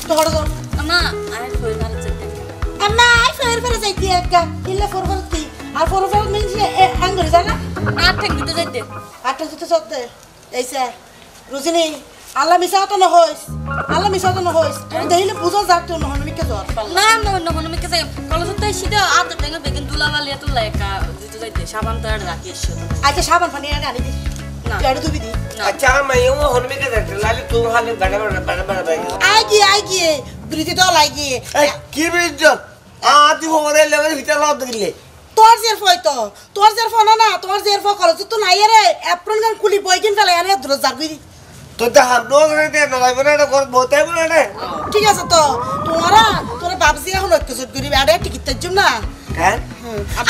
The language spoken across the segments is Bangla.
তো হড় যাও আমা আই ফোর ভালো যেতে আম্মা আই ফের যাইতি একা ইল্লা ফোর কি আর ফোর মিনস আঙ্গুরি জানা আট ঠেক দিতে যাইতে আটটা দিতে সত্যি এইসে রুজিনি আল্লাহ মিছা তো নহইস আল্লাহ মিছা তো নহইস তুমি দেখিলে বুঝো যাক তো নহন মিকে জ্বর না না না মনে কে যাই কলেজ তো সিধা আট ঠেঙ্গা বেগন দুলাওয়ালিয়া তো লাইকা দিতে যাইতে সাবান তো আর রাখি এসো আচ্ছা সাবান পানি আনি দি না তুই দুবি দি अच्छा मैं यूं होने में क्या करते लाले तू हाले बड़ा আই গিয়ে ব্রিতি তো লাগি की बीज आती हो रे लेवल भीतर लाओ दिले তোর জের ফয় তো তোর জের ফয় না তোর জের ফয় কলেজ তো নাই রে এপ্রন গান কুলি বইকিন ফেলে আরে দূর যাবি तो हम लोग रहते हैं ना बना ना बहुत बहुत है बना ঠিক আছে তো তোর বাপজি এখন ঐক্যজোট করি আরে টিকিট জম না हैं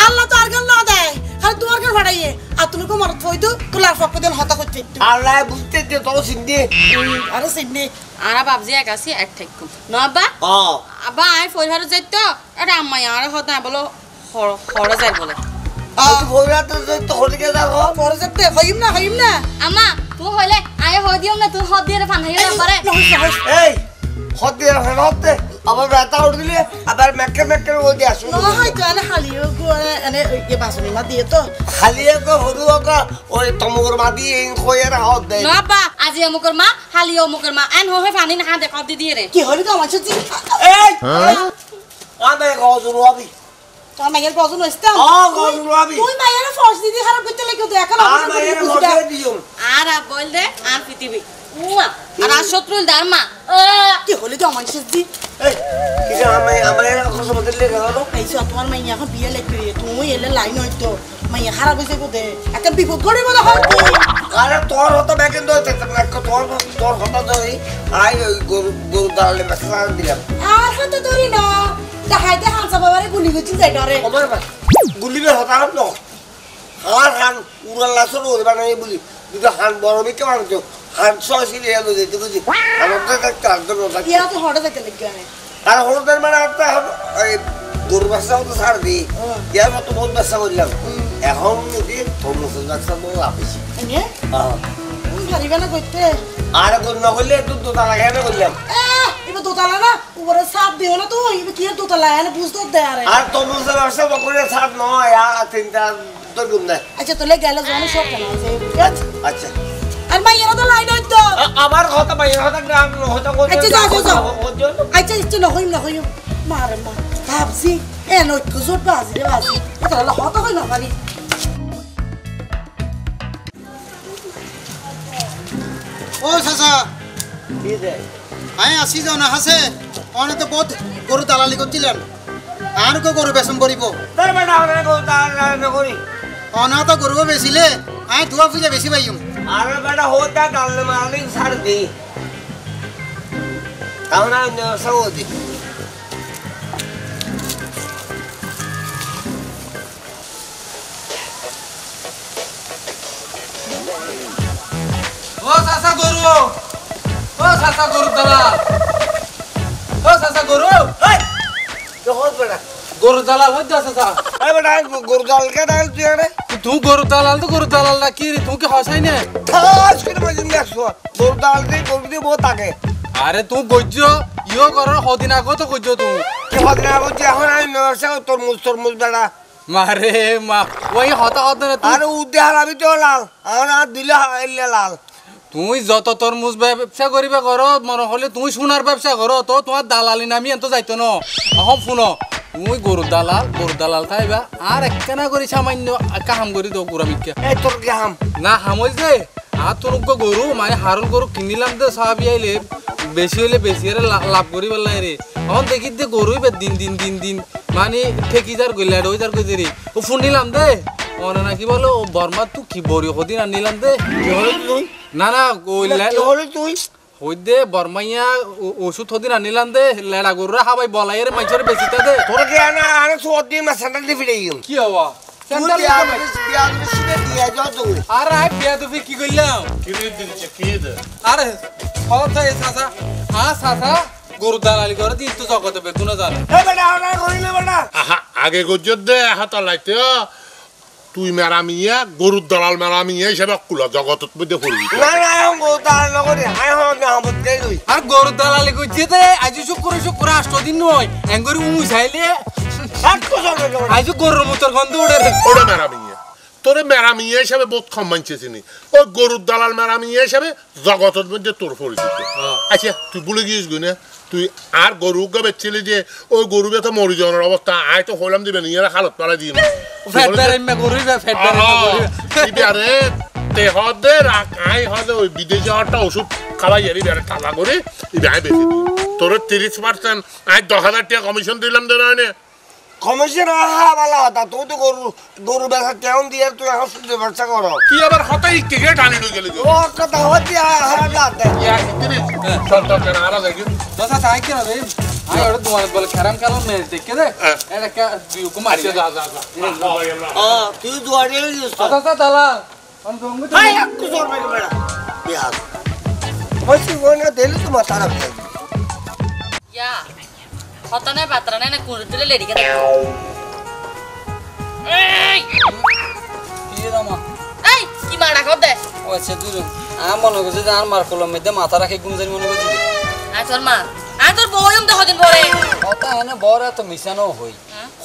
আল্লাহ তো আর গান না দেয় খালি তোমার গান ফাটাইয়ে আর তুমি কো মারত হইতো তোলার পক্ষ দিন হতা করতে अल्लाह बुझते थे तो सिंधी আরে সিডনি আরা বাবজি একাছি এক ঠেক না আব্বা हां আব্বা আই ফোর ভালো যাইতো এটা আম্মা আর হতা বলো হড় যাই বলে तू बोल रहा तो होने के जाओ পরে যেতে হইম না আমা তুই হইলে আয় হ দিও না তুই হ দিয়ে ফান হইও না পারে ए होते हैं होते अब रहता उड़ दिले अब मैके वो दिया सुन না হয়তো আনে হালিও গো আনে এ বাসনি মা দিয়ে তো खाली को हुरु का ओए तमोर मादी इन खोए रहा होते না আব্বা আজি অমুকর মা হালি অমুকর মা এন হই ফানি না হাতে কদ দিয়ে রে কি হলি তো আমার সাথে ए आने को जुरु अभी তোর মায়ের পছন্দ হইছে हां को जुरु अभी তুই মায়ের ফর্স দিদি খারাপ করতে লাগে তো এখন आ मैं मोटे दियो আর বল দে আর পৃথিবী উয়া আর শত্রুল দারমা কি হলি তো আমার সাথে ए किसे हमें को बदल ले गलो এই সব তোমার মাইয়া এখন বিয়ে লেখবি তুমি এলে লাইন হইতো মাইয়া খারাপ হইছে কোদে একটা বিপদ ঘটে বলে হয় কি अरे तोर होता बैकन दो ते तोर होता तो ही आई गुरु दाले मसाला दिया আর হাতে ধরি না দেখাইতে হানসা বাবারে গুলি গুচি যাই ডরে ओमर बस गुल्ली में होता हम लोग हान उड़ल लासो रो बना ये बुली दुटा हान बरो में क्या मानते हो हान सो इसीलिए लो देते कुछ हम तो तक कर दो होता ইয়া তো হড়ে যাইতে লাগে अरे होर दिन में आता हम गुरु बसा तो सार दी यार मैं तो बहुत बसा बोल रहा এখন যদি তোমরা সুজাকসা বল আপিস এনে তুমি পারিবে না কইতে আর কোন না হইলে একটু তো তালা কেন বললাম এবার দোতলা না উপরে সাপ দিও না তো এবার কি দোতলা এনে বুঝতো দে আরে আর তোমরা ব্যবসা বকরে সাথ নয় আর তিনটা তো গুম না আচ্ছা তোলে গেলে জন সব কেন আছে আচ্ছা আর মাইয়া তো লাইন হইতো আমার কথা ভাই কথা গ্রাম হতো কোন আচ্ছা যাও আচ্ছা ইচ্ছে না হইম মারে মা ভাবছি এ নই কুজোট বাজি রে বাজি তাহলে হতো হই না পারি ও চাচা কি রে আই আসি যাও না হাসে অনে তো বহুত গরু দালালি করছিলেন আর কো গরু বেসম করিব তোর বেটা আমরা কো দাঁড়া করি অনা তো গরু বেচিলে আই ধুয়া পূজা বেশি পাইম আর বেটা হোতা ডাল মারলি ছাড় দি তাহলে না সৌদি ও চাচা গরু দালাল ও চাচা গরু এই তো হোত বেটা গরু দালাল হই দা চাচা এই বেটা গরু ডাল কে ডাল তুই রে তুই গরু দালাল না কি রে তুই কি হসাই না খাস করে মজিন দেখছো গরু ডাল দিয়ে গরু দিয়ে বহুত আগে আরে তুই গজ্জ ইও কর হদিন আগে তো গজ্জ তুই কি হদিন আগে যে এখন আমি নরসা তরমুজ বেটা মারে মা ওই হতা না তুই আর উদ্যান আমি তো লাল আমার আর দিলে লাল তুই যত তরমুজ ব্যবসা করিবে কর মনে হলে তুই সোনার ব্যবসা কর তো তোমার দালালি নামি এত যাইতো ন অহম শুনো তুই গরু দালাল খাইবা আর একখানা করি সামান্য কাম করি তো গুড়ামিকে এই তোর কি হাম না হামল যে আর তোর গরু মানে হারুল গরু কিনিলাম তো সাহাবি আইলে বেশি হইলে বেশি আরে লাভ করি পেলাই রে এখন দেখি যে গরুই দিন মানে ঠেকি যার গইলা ওই যার কই রে ও ফোন নিলাম দে ওনা নাকি বলো ও বর্মা তুই কি বড়ি হদিন আনিলাম দে না কইলা তুই হই দে বর্মাইয়া ওষুধ হদিন আনিলাম দে লেড়া গরুরা হাবাই বলাই রে মাইছরে বেচিতে দে তোর কি আনা আরে সর্দি মা স্যান্ডেল দি ফিরে গেল কি হওয়া স্যান্ডেল সিনে দিয়া যাও তুমি আরে আই পেয়া তুই কি কইলাম আরে কথা এ সাসা সাসা গরু দালালি করে দিন তো জগতে বেগুনা জানে এ বেটা ওনা করি না বেটা আগে গজ্জত দে হাত লাইতে তুই মেরামিয়া গরুর দালাল মেরামিয়া হিসাবে কুলা জগতত মধ্যে পড়বি না না গরু দালাল নগরে আয় হন না আমত দেই লই আর গরু দালালি কইছে তে আজ শুক্র 8 দিন নয় এঙ্গরি উমুছাইলে সাত বছর হলো আজ গরুর মুতর গন্ধ উড়ে রে ওরে মেরামিয়া তোরে মেরামিয়া হিসাবে বহুত কম মানছেছিনি ওই গরুর দালাল মেরামিয়া হিসাবে জগতত মধ্যে তোর পরিচিত আচ্ছা তুই ভুলে গিয়েছিস গুনে তুই আর গরু বেচছিলি যে ওই গরু বেতা মরি যাওয়ার অবস্থা আয় তো হইলাম দিবে নিয়ে খালত পালা দিয়ে ফেট বেরেন গরু ফেট বেরেন আরে তে হদে রাখ আই হদে ওই বিদেশে একটা ওষুধ খাওয়াই এরি বেড়ে টাকা করে ইবাই বেশি তোর 30% আজ 10,000 টাকা কমিশন দিলাম দে না কমিশন আহা বালা হতা তুই তো গরু বেচা কেমন দিয়ে তুই এখন শুনতে ব্যবসা করো তুই আবার হতাই টিকে টানি লই গেলি ও কথা হচ্ছে হারা দাঁতে ইয়া কিতিনি সরকার কেন আরা যাই দসা চাই কি হবে আই ওরে তোমার বলে খারাম কালো মেজ দেখে দে এটা কে দিও কুমার যা তুই দুয়ারে দিস দসা দালা আমি দঙ্গু হাই একটু জোর মেরে বেড়া বিহার হইছি বনে দিলে তো মাথা রাখতে ইয়া হতনে পাত্রনে না কোন দিলে লেডি কে এই কি রামা এই কি মারা কর দে ও আচ্ছা দূর মনে করছে যে আর মার কলম মধ্যে মাথা রাখে গুমজানি মনে করছি আয় তোর মা আয় তোর বউয়ম তো হদিন পরে কথা এনে বড় এত মিশানো হই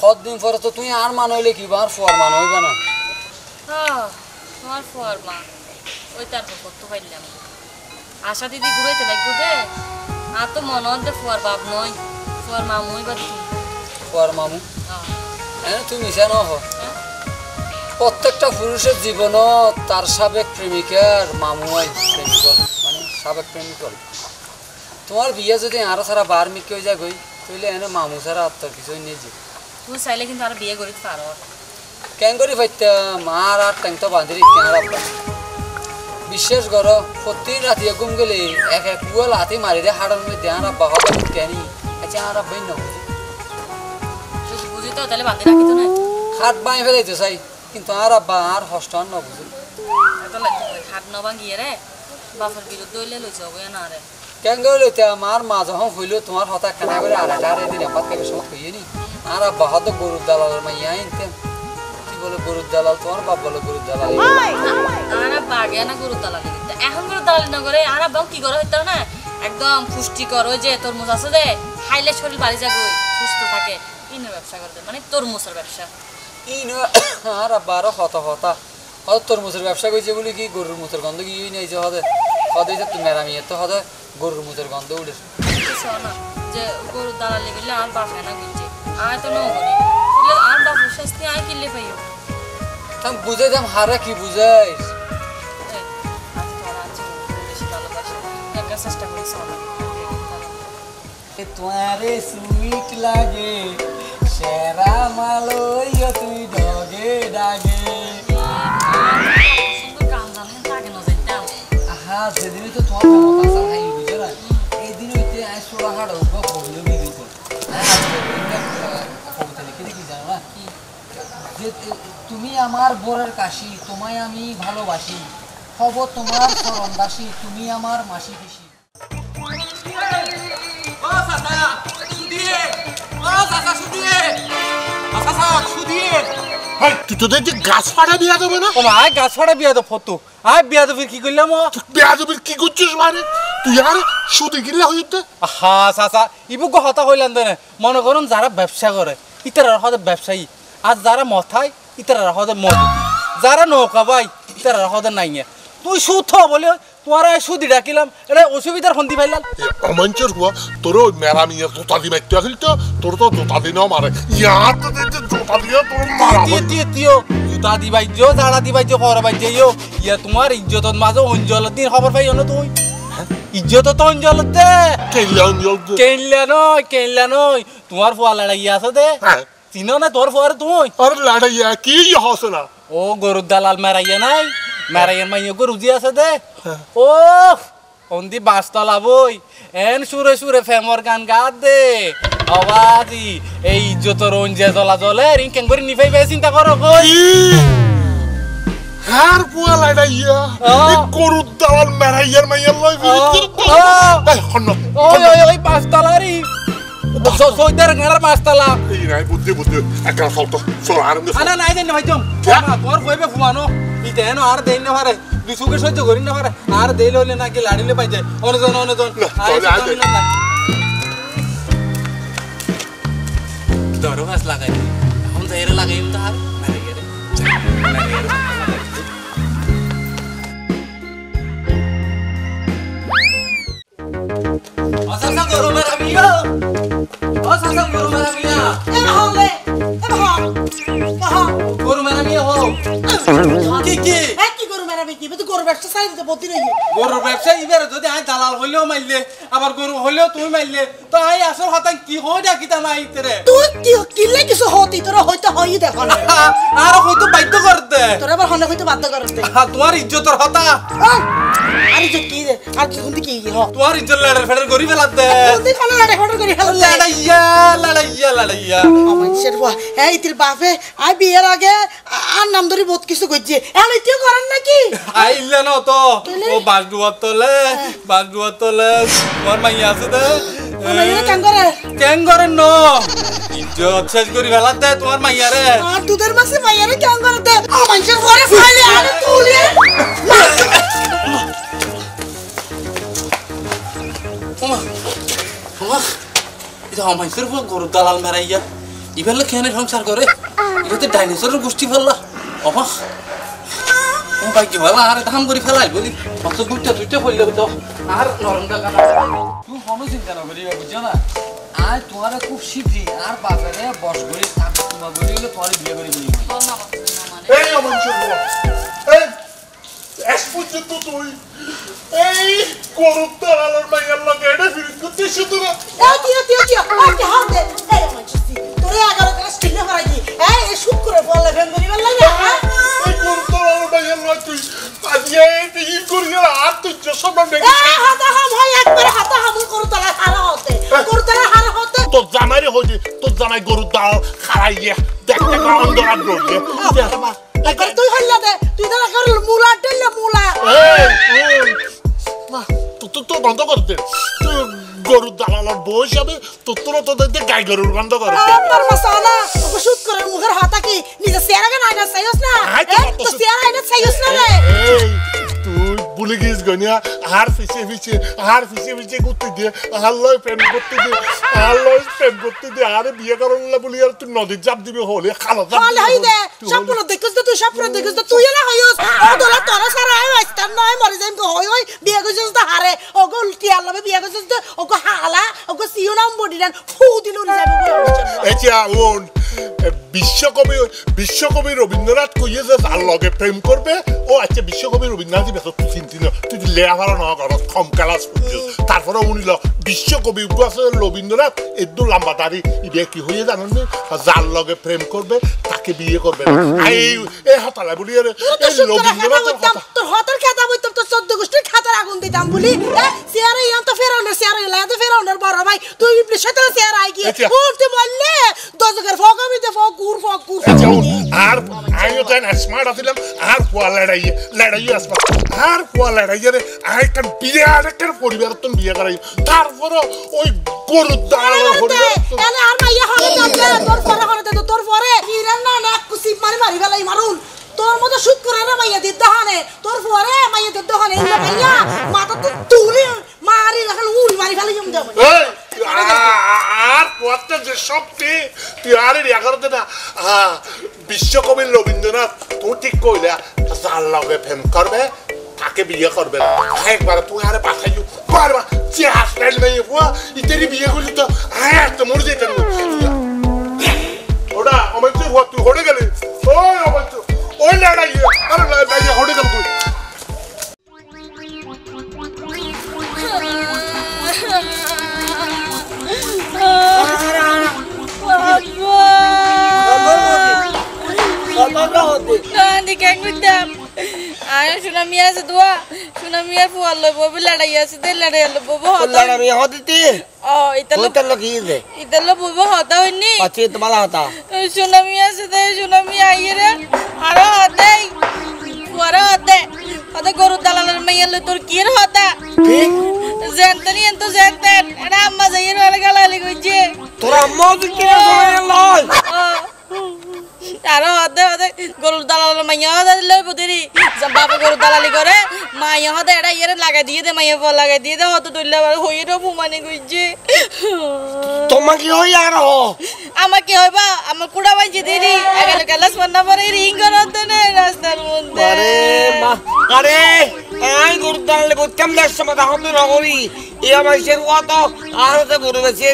সদ দিন পরে তো তুই আর মান হইলে কি বার ফর মান হইবা না হ্যাঁ তোমার ফর মা ওই তার কত পাইলাম আশা দিদি ঘুরাইতে লাগবো দে আর তো মন দে ফর বাপ নয় ফর মামুই বা দিদি ফর মামু এনে তুই মিশানো হ প্রত্যেকটা পুরুষের জীবনত তার সাবেক প্রেমিকার মামু হয় প্রেমিক মানে সাবেক প্রেমিক হল তোমার বিয়ে যদি আরো সারা বার মিকে হয়ে যায় গই তাহলে এনে মামু ছাড়া আর তোর কিছুই নেই যে তুই চাইলে কিন্তু আর বিয়ে করিতে পারো কেন করি পাইতাম আর আর ট্যাং তো বাঁধি কেনার বিশ্বাস করো প্রতি রাতে ঘুম গেলে এক এক কুয়া লাথি মারি দিয়ে হাড়ার মধ্যে আর আব্বা হবা কেনি আচ্ছা আর আব্বাই না যদি বুঝি তো তাহলে বাঁধে রাখি তো না হাত বাঁই ফেলাইতে চাই কিন্তু আর আব্বা আর হস্ত আর না বুঝি এত লাগতে হাত নবা গিয়ে রে বাপের বিরুদ্ধে হইলে লই যাবো না রে কেন গেলে আমার মা যখন হইলো তোমার হতা কেনা করে আর একটা দিন এপাত কেবে সময় হইয়ে নি আর আব্বা হয়তো গরুর দালালের মাইয়া আনতেন কি বলে গরুর দালাল তোমার বাপ বলে গরুর দালাল আর বাগে না গরুর দালালি দিতে এখন গরুর দালালি না করে আর আব্বা কি করে হইতো না একদম পুষ্টিকর ওই যে তরমুজ আছে দে খাইলে শরীর বাড়ি যাবে সুস্থ থাকে ইনের ব্যবসা করতে মানে তরমুজের ব্যবসা আর আব্বা আরো হতা হয়তো তরমুজের ব্যবসা করছে বলে কি গরুর মুখের গন্ধ কি নেই যে হদে হদে যে তুমি মেরামিয়ে তো হদে গরুর মুখের গন্ধ উঠে না যে গরুর দালালি করলে আর বাপে না করছে আয় তো নাও করি আর বাপু শাস্তি আয় কিনলে পাইও তুমি বুঝাই দাম হারা কি বুঝাইস চেষ্টা করিস তোমারে সুইট লাগে সেরা মালো তুই ডগে ডাগে আহা সেদিনই তো তোমার কথা খাই বুঝে না এই দিন হইতে সোলা হাড় উপর কবিলে গেছে কবিতা লিখে দেখি জানো না যে তুমি আমার বরের কাশি তোমায় আমি ভালোবাসি হব তোমার চরণ দাসী তুমি আমার মাসি পিসি তুই তোদের যে গাছ ফাটা বিয়া দেবে না ও আয় গাছ ফাটা বিয়া তো ফটো আয় বিয়া তো কি কইলাম বিয়া দেবে কি করছিস মানে তুই আর সুদে গিলা হইতে হা চাচা ইবুক হতা কইলাম দেনে মনে করুন যারা ব্যবসা করে ইতারা হদে ব্যবসায়ী আর যারা মথায় ইতারা হদে মজুদি যারা নৌকা ভাই ইতারা হদে নাইয়ে তুই সুথ বলে তোমার সুদি ডাকিলাম এটা অসুবিধার ফন্দি পাইলাম অমাঞ্চের হুয়া তোর ওই মেরামিয়া জোতা দি মাইতে আসিল তো তোর তো জোতা দি নাও মারে ইয়ার তো জোতা দিয়ে তোর মারা তিও জুতা দিবাই যো ঝাড়া দিবাই যো খবর পাই যাইও ইয়া তোমার ইজ্জতর মাঝে অঞ্জলের দিন খবর পাইও না তুই ইজ্জত তো অঞ্জলত দে কেনলা নয় তোমার ফুয়া লড়াই আছে দে চিনো না তোর ফুয়ার তুই আরে লড়াইয়া কি হসে না ও গরুর দালাল মেরাইয়া নাই মেরাইয়ার মাইয়া গরু জি আছে দে ও অন্দি বাসতলা বই এন সুরে সুরে ফেমর গান গাত দে আওয়াজি এই ইজ্জতর অঞ্জে জ্বলা জ্বলে রিং করে নিফাইবে চিন্তা করো কই হার পুয়া লড়াইয়া এই গরুর দালাল মেরাইয়ার মাইয়া লই ওই বাসতলারি সৈদার ঘেরার পাঁচতলা এই নাই বুদ্ধি বুদ্ধি একটা চলতো চল আর আনা নাই দেন ভাই তুমি তোর কইবে ফুমানো ইতে এনো আর দেন না পারে দুই সুকে সহ্য করি না পারে আর দেইলে হলে নাকি লাড়িলে পাই যায় অনেজন ধরো গাছ লাগাই এখন তো এরা লাগাই তো আর মেরে গেলে অসাসা গরমের আমিয়া অসাসা গরমের আমিয়া হলে গরু মেরা মিয়া হো কি কি গরু মেরাবি কি তুই গরু ব্যবসা চাই দিতে বলতি নাকি গরুর ব্যবসা ইবার যদি আই দালাল হইলেও মাইলে আবার গরু হইলেও তুই মাইলে তো আই আসল হাতান কি হয় ডাকিতা মাইতে রে তুই কি কিলে কিছু হতি তোর হইতে হই দেখো না আর হয়তো বাধ্য করতে তোর আবার হনে হইতে বাধ্য করতে তোমার ইজ্জতর হতা আরে যে কি রে আর কি কোন কি হ তোমার ইজ্জত লড়ার ফেডার গরি ফেলাতে তুই কোন লড়াই ফটো করি হল লড়াইয়া মানুষের এই তিল বাপে আই বিয়ের আগে আর নাম ধরি বহুত কিছু কইছে এখন এটিও করেন নাকি আইলে না তো ও বাসডুয়ার তলে তোমার মাইয়া আছে দে কেন করে ন ইজ্জত শেষ করি ফেলাতে তোমার মাইয়া রে আর দুধের মাসে মাইয়ারে কেন করে দে মানুষের ঘরে ফাইলে আরে তুলি এটা আমাইসের পুরো গরু দালাল মেরাইয়া ইবেলে কেন সংসার করে এটা তো ডাইনোসরের গোষ্ঠী ফেললা অবা ও ভাই কি ভালো আর ধাম করে ফেলাই বলি অত দুইটা ফেললে তো আর নরম টাকা তুই কোনো চিন্তা না করিবা বুঝছো না আর তোমার খুব শীঘ্রই আর বাজারে বস করে তোমার বলি হলে তোমার বিয়ে করে বলি এই অমনসর এই এস পর্যন্ত তুই এই গরু দালালের মাইয়ার লগে এটা ফিরিস করতে শুধু না কি হাত দে এই মানুষটি তোরে 11 ক্লাস কিনে হারাই দি এই শুট করে বললে ফেম করি বললাই না এই গরু দালালের মাইয়ার লগে তুই আজিয়ে এই করি আর তুই জসমান দেখি হাতা হাম হয় একবার হাতা হাম করতলা হারা হতে তোর জামাইরে হইছে তোর জামাই গরু দালাল খারাইয়া দেখতে অন্ধ রাত রইছে একবার তুই হইলা দে তুই তো একবার মুলা টেলে মুলা তো বন্ধ করে দে গরু দালালের বউ হিসাবে তোদের গাই গরুর গন্ধ করে আমার মাসালা ওকে শুট করে মুখের হাতা কি নিজে চেহারাকে নাইনা চাইছ না তো চেহারা আইনা চাইছ না রে তুই ভুলে গিয়েছ গনিয়া আর ফিসে করতে দিয়ে আর লয় প্রেম করতে দিয়ে আর বিয়ে করার বলি আর তুই নদীর চাপ দিবি হলে খালা চাপ হল হই দে স্বপ্ন দেখিস তো তুই স্বপ্ন দেখিস তো তুই না হইস ও দলা তোরা সারা আই আইস্তান নয় মরে যাইম কো হই বিয়ে কইছিস তো হারে ওগো কি আল্লাহ বিয়ে কইছিস তো ওগো হালা ওগো সিও নাম বডি দেন ফু দিল উনি যাবে এচিয়া ওন বিশ্বকবি রবীন্দ্রনাথ কইয়ে যে যার লগে প্রেম করবে ও আচ্ছা বিশ্বকবি রবীন্দ্রনাথ বেশ তুই চিন্তি না তুই লেখাপড়া না কর কম ক্লাস তারপরে উনি বিশ্বকবি আছে রবীন্দ্রনাথ একটু লম্বা দাড়ি ইবে কি হয়ে জানেন যার লগে প্রেম করবে তাকে বিয়ে করবে এই হাতালা বলি রবীন্দ্রনাথ তোর হাতের খাতা বই তোর 14 গোষ্ঠীর খাতার আগুন দিতাম বলি চেয়ারে ইয়াম তো ফেরাউনের চেয়ারে লাগে তো ফেরাউনের বড় ভাই তুই সেটা চেয়ার আই কি উঠতে বললে দজকের ফকাবি দে ফকুর আর আইও তাই স্মার্ট আছিলাম আর পোয়া লড়াই আসবা আর পোয়া লড়াই রে আই কান বিয়ে আর একটা পরিবার তো বিয়ে করাই তারপর ওই গরু দাঁড়ানো পরিবার এনে আর মাইয়া হবে তোর পরে হিরান না এক কুসিপ মারি ফেলাই মারুন তোর মতো শুট করে না মাইয়া দিতে হানে তোর পরে মাইয়া দিতে হানে এই মাইয়া মাথা তো তুলি মারি এখন উড়ি মারি ফেলাই জম যাবে আর পোয়াটা যে শক্তি তুই আর এগারোতে না বিশ্বকবি রবীন্দ্রনাথ তুই ঠিক কইলা যার লগে প্রেম করবে তাকে বিয়ে করবে না একবার তুই আরে বাসাই বারবার যে হাসলেন নাই বুয়া ইতেরি বিয়ে করলি তো তো মরে যেতেন ওটা আমার তুই হড়ে গেলি ওই আমার ওই লড়াই আরে লড়াই হড়ে গেল তুই সুনামিয়া আছে দোয়া সুনামিয়া ফুয়াল লইব লড়াই আছে দে লড়াই লইব লড়াই হতে ও ইতালো বুবো হতা হইনি পাচ্ছি তোমার হতা সুনামি আছে দে সুনামি আইরে আরো হতে ফুয়ারা হতে গরু দালালের মাইয়া লই তোর কি হতা ঠিক জেনতেনি এত জেনতেন এটা আম্মা যাইয়ের বেলা গালালি কইছে তোর আম্মা তুই কি লয় আরো হতে হতে গরুর দালাল মাইয়া হতে লই বুদিরি বাবা গরুর দালালি করে মাইয়া হতে এটা ইয়ের লাগাই দিয়ে দে মাইয়া পর লাগাই দিয়ে দে হতে তুললে হইয়েরও ফুমানি কইছে তোমার কি হই আর আমার কি হইবা আমার কুড়া বাইছে দিদি এখানে ক্লাস মান্না পরে রিং করতে না রাস্তার মধ্যে আরে মা আরে আই গরুর দালালি করতাম দেশ সময় তখন তো নগরী এই আমার সে কত আর তো গরু বেশি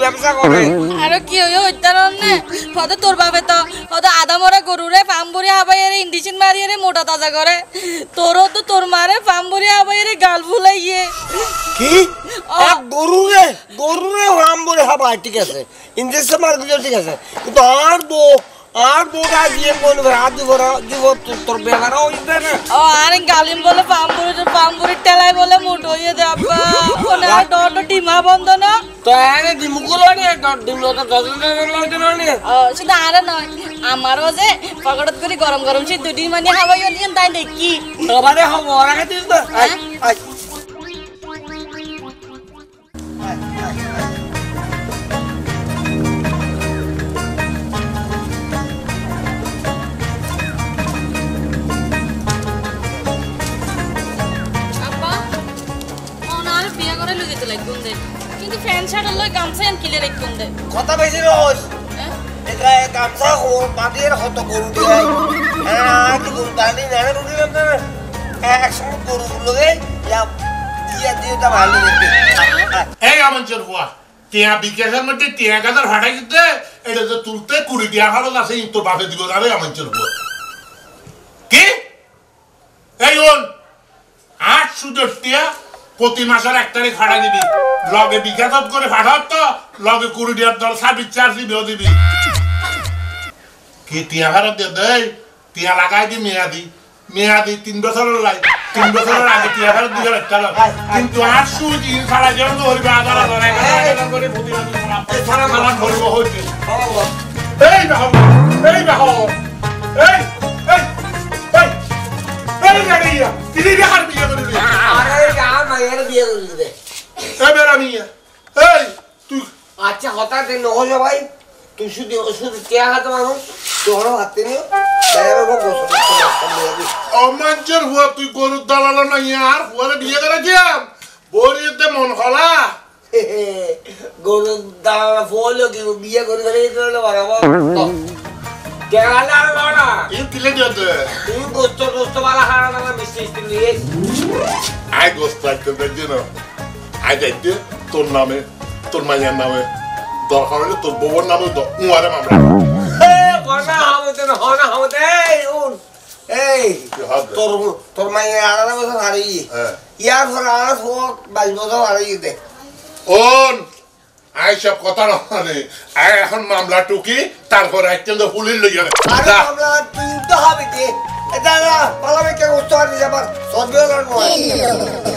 ব্যবসা করে আরো কি হইও হইতার না হতে তোর বাপে তো হতে আদা মরা গরুরে পাম্বুরি হাবাইরে ইন্ডিশন মারিয়ে মোটা তাজা করে তোরও তো তোর মারে পাম্বুরি হাবাইরে গাল ফুলাইয়ে কি গরুরে হামবরে হাবাই ঠিক আছে ইনজেকশন মার দিও ঠিক আছে কিন্তু আর বোটা দিয়ে কোন রাত দিব তোর বেগারা হইবে না ও আরে গালিম বলে পাম্বুরি টেলাই বলে মোটো হইয়ে দে আব্বা ওনা ডটো ডিমা বন্ধ না তো আরে ডিমগুলো নিয়ে ডিমলো তো দজন লাগছে না নিয়ে শুধু আরে নয় আমারও যে পকড়ত করে গরম গরম সে দুটি মানে হাওয়াইও নিয়ে তাই দেখি আমারে হবো আর আগে দিস না আই আব্বা ওনার বিয়ে করে লই যেতে লাগবে কিন্তু ফ্যান শার্ট লই গামছা এন কিলে রাখুন দে কথা বেশি রোজ এটা গামছা হোর বাদের হতো গরু দিয়ে কি গরু দানি না রুটি না একসঙ্গে গরু লগে দিয়া দিয়েটা ভালো দেখতে এই আমঞ্চর হুয়া টিয়া বিকাশের মধ্যে টিয়া গাদার ভাড়া দিতে এটা যে তুলতে 20 টিয়া ভালো আছে তোর বাপে দিব আরে আমঞ্চর হুয়া কি এই ওন 8 টিয়া প্রতি মাসের 1 তারিখ ভাড়া দিবি লগে বিকাশত করে ভাড়া তো লগে 20 টিয়ার দল সার্ভিস চার্জ দিবি কি টিয়া ভাড়া দিয়ে দেই টিয়া লাগাই দি মেয়াদি 3 বছরের লাই 3 বছরের আগে টিয়া ভাড়া দিয়ে রাখতে কিন্তু 800 দিন ছাড়া যেন হইবে আদার করে প্রতি মাসে ছাড়া মালা ধরব হইছে এই বাহু এই গাড়িয়া তিরি বিহার বিয়ে করে দিবি আরে গান মায়ের বিয়ে করে দিবে এ বেরা মিয়া এই তুই আচ্ছা হঠাৎ নহল ভাই তুই শুধু টিয়া হাতে মানুষ তোর হাতে নিও বাইরে বসে অমাঞ্চের হুয়া তুই গরুর দালাল না ইয়ার হুয়ারে বিয়ে করে দিয়াম বরিতে মন হলা গরু দাঁড়া ফলো কি বিয়ে করে ধরে বরাবর কেলা লড়া এই কিলে দিতে তুই গোস্ত वाला খানা না মিষ্টি নিয়ে আই গোস্ত আইতে দেন আই যাইতে তোর নামে তোর মায়ের নামে দরকার হলে তোর বউর নামে উয়ারে মামলা বনা হামতে এই তোর মায়ের আলাদা বছর হারিয়ে ইয়ার পর আলাদা হোক 22 বছর হারিয়ে দে ওন আই সব কথা নয় আই এখন মামলা টুকি তারপর একজন তো পুলিশ লই যাবে আরে মামলা তুই তো হবে দে এটা পালাবে কে গোস্ত আর যাবার সব বেলা নয়